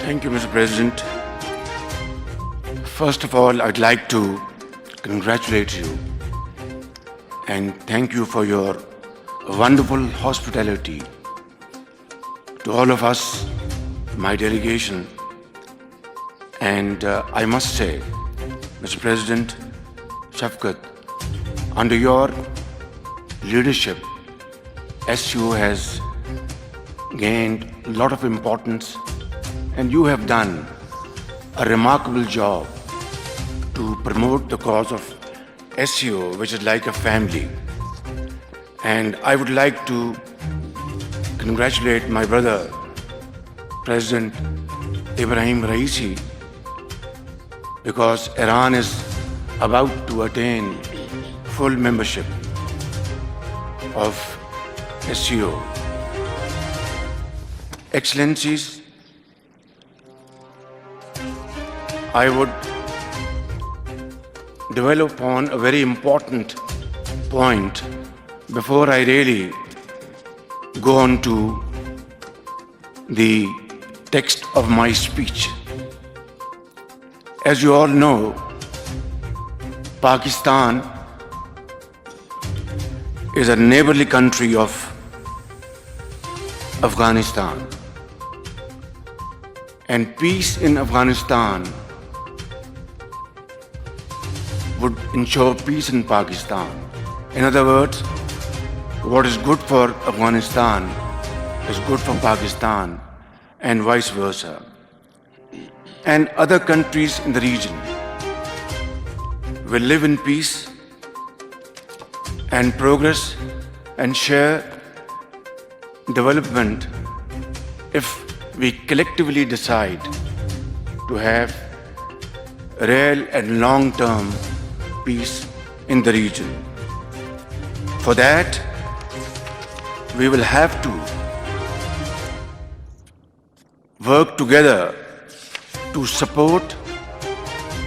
Thank you, Mr. President. First of all, I'd like to congratulate you and thank you for your wonderful hospitality to all of us, my delegation. And I must say, Mr. President Shafkat, under your leadership, SU has gained a lot of importance, and you have done a remarkable job to promote the cause of SEO, which is like a family. And I would like to congratulate my brother, President Ibrahim Raisi, because Iran is about to attain full membership of SEO. Excellencies, I would develop upon a very important point before I really go on to the text of my speech. As you all know, Pakistan is a neighborly country of Afghanistan, and peace in Afghanistan would ensure peace in Pakistan. In other words, what is good for Afghanistan is good for Pakistan, and vice versa. And other countries in the region will live in peace and progress and share development if we collectively decide to have real and long-term peace in the region. For that, we will have to work together to support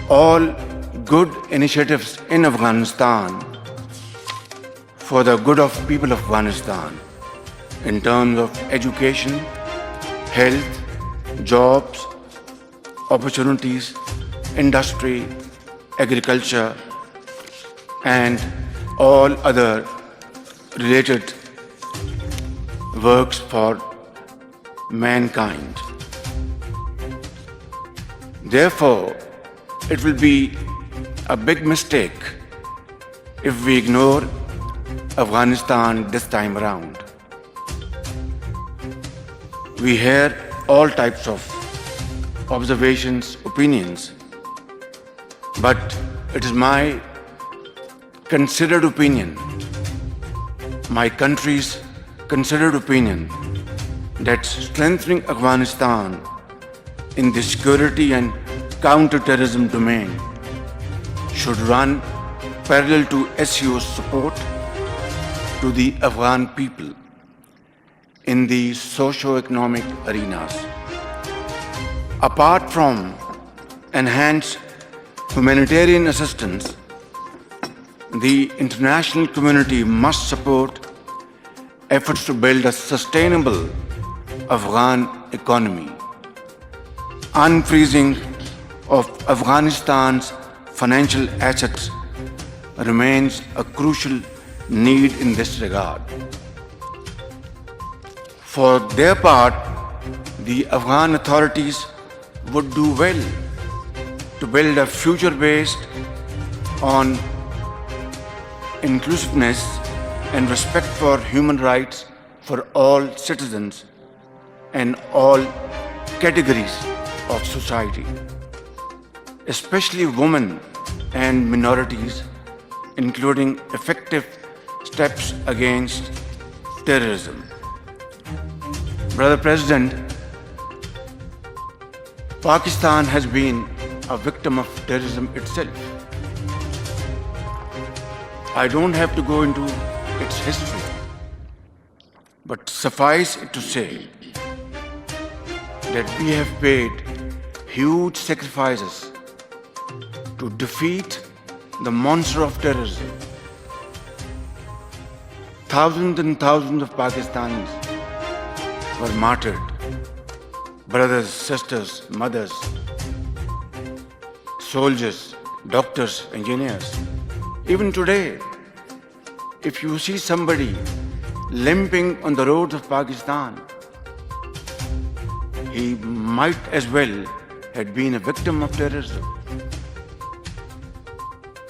all good initiatives in Afghanistan for the good of people of Afghanistan in terms of education, health, jobs, opportunities, industry, agriculture, and all other related works for mankind. Therefore, it will be a big mistake if we ignore Afghanistan this time around. We hear all types of observations, opinions, but it is my considered opinion, my country's considered opinion, that strengthening Afghanistan in the security and counter-terrorism domain should run parallel to SEO's support to the Afghan people in the socio-economic arenas. Apart from enhanced humanitarian assistance, the international community must support efforts to build a sustainable Afghan economy. Unfreezing of Afghanistan's financial assets remains a crucial need in this regard. For their part, the Afghan authorities would do well to build a future based on inclusiveness and respect for human rights for all citizens and all categories of society, especially women and minorities, including effective steps against terrorism. Brother President, Pakistan has been a victim of terrorism itself. I don't have to go into its history, but suffice it to say that we have paid huge sacrifices to defeat the monster of terrorism. Thousands and thousands of Pakistanis were martyred brothers, sisters, mothers, soldiers, doctors, engineers. Even today, if you see somebody limping on the roads of Pakistan, he might as well have been a victim of terrorism.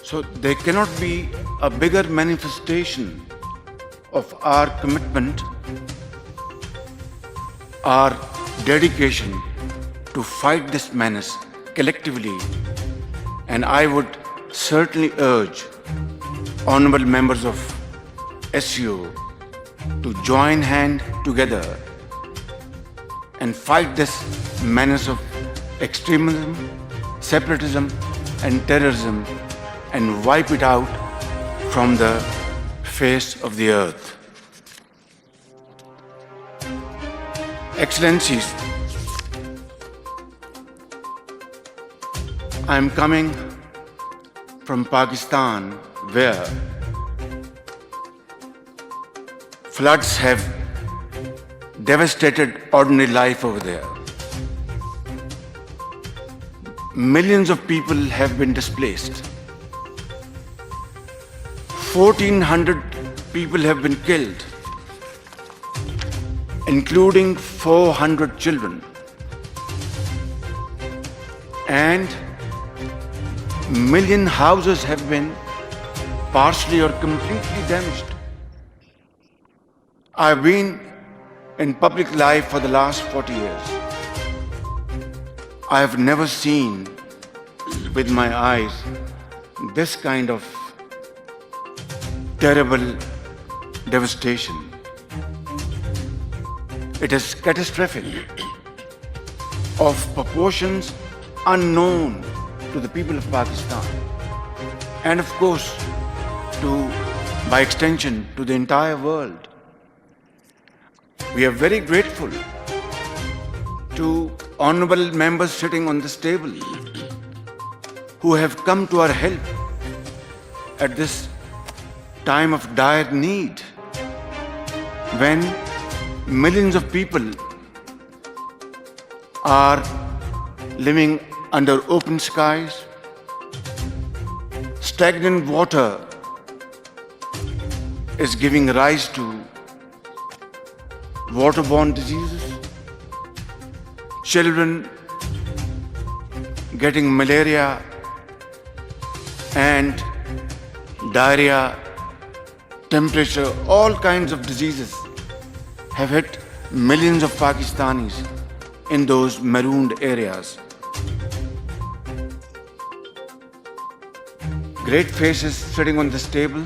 So there cannot be a bigger manifestation of our commitment, our dedication to fight this menace collectively. And I would certainly urge honorable members of SCO to join hand together and fight this menace of extremism, separatism, and terrorism and wipe it out from the face of the earth. Excellencies, I am coming from Pakistan, where floods have devastated ordinary life over there. Millions of people have been displaced. 1,400 people have been killed, including 400 children. And million houses have been partially or completely damaged. I've been in public life for the last 40 years. I have never seen with my eyes this kind of terrible devastation. It is catastrophic, of proportions unknown to the people of Pakistan, and of course, by extension, to the entire world. We are very grateful to honorable members sitting on this table who have come to our help at this time of dire need, when millions of people are living under open skies, stagnant water is giving rise to waterborne diseases, children getting malaria and diarrhea, temperature, all kinds of diseases have hit millions of Pakistanis in those marooned areas. Great faces sitting on this table,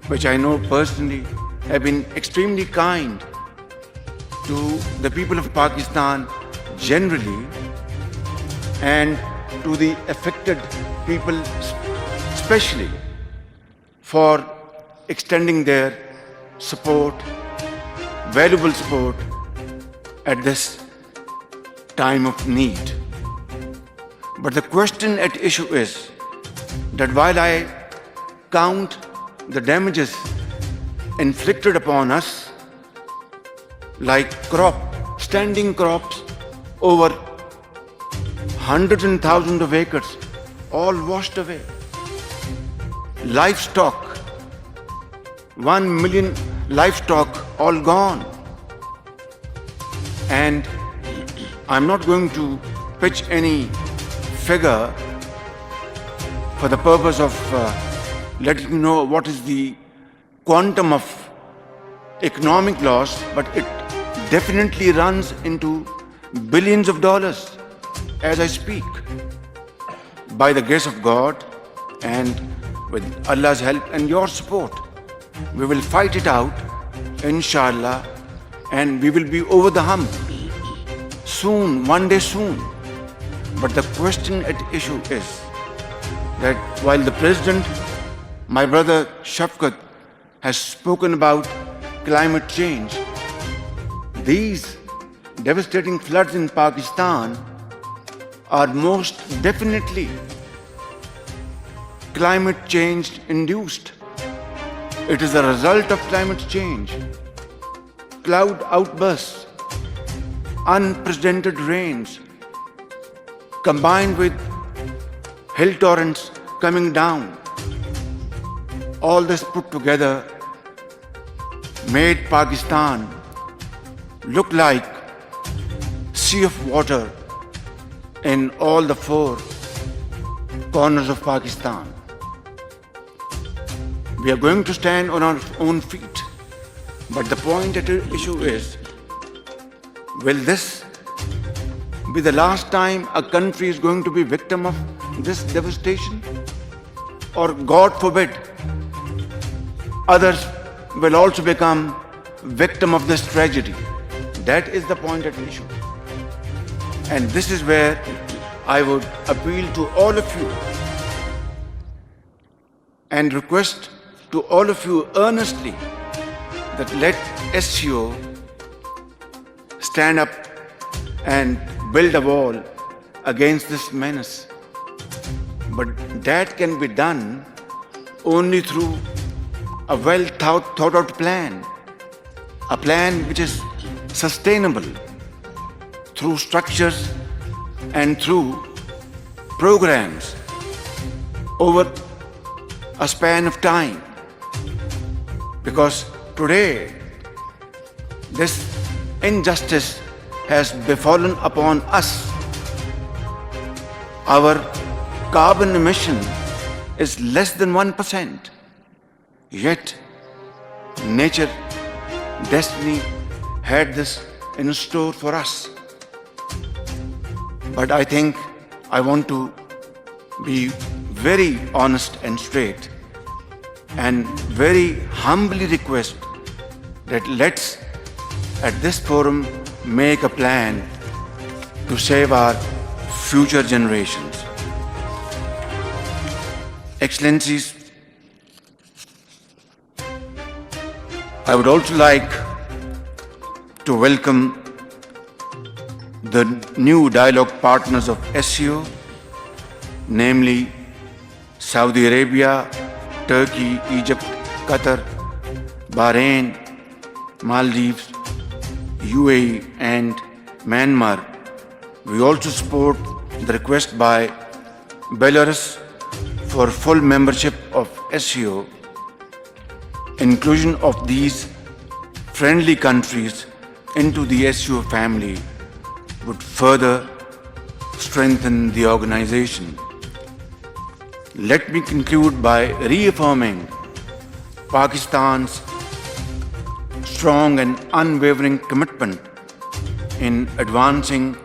which I know personally have been extremely kind to the people of Pakistan generally and to the affected people especially, for extending their support, valuable support at this time of need. But the question at issue is that while I count the damages inflicted upon us, like standing crops over hundreds and thousands of acres, all washed away. Livestock, 1 million livestock, all gone. And I'm not going to pitch any figure for the purpose of letting you know what is the quantum of economic loss, but it definitely runs into billions of dollars as I speak. By the grace of God and with Allah's help and your support, we will fight it out, inshallah, and we will be over the hump soon, one day soon. But the question at issue is that while the President, my brother Shafqat, has spoken about climate change, these devastating floods in Pakistan are most definitely climate change induced. It is a result of climate change. Cloud outbursts, unprecedented rains combined with hill torrents coming down, all this put together made Pakistan look like sea of water in all the four corners of Pakistan. We are going to stand on our own feet, but the point at issue is, will this be the last time a country is going to be victim of this devastation? Or God forbid, others will also become victim of this tragedy. That is the point at issue. And this is where I would appeal to all of you and request to all of you earnestly that let SCO stand up and build a wall against this menace. But that can be done only through a well thought out plan, a plan which is sustainable through structures and through programs over a span of time. Because today, this injustice has befallen upon us. Our carbon emission is less than 1%. Yet, nature, destiny had this in store for us. But I think I want to be very honest and straight and very humbly request that let's at this forum make a plan to save our future generations. Excellencies, I would also like to welcome the new dialogue partners of SCO, namely Saudi Arabia, Turkey, Egypt, Qatar, Bahrain, Maldives, UAE and Myanmar. We also support the request by Belarus for full membership of SCO. Inclusion of these friendly countries into the SCO family would further strengthen the organization. Let me conclude by reaffirming Pakistan's strong and unwavering commitment in advancing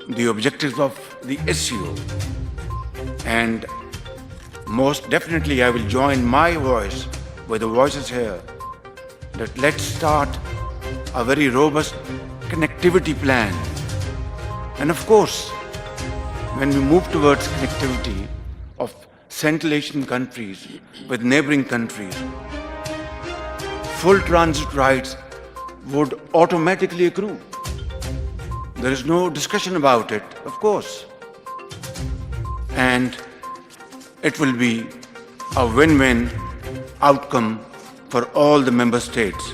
the objectives of the SCO. And most definitely I will join my voice with the voices here that let's start a very robust connectivity plan. And of course, when we move towards connectivity of Central Asian countries with neighboring countries, full transit rights would automatically accrue. There is no discussion about it, of course. And it will be a win-win outcome for all the member states.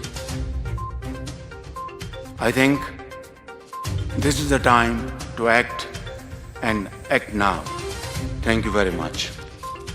I think this is the time to act and act now. Thank you very much.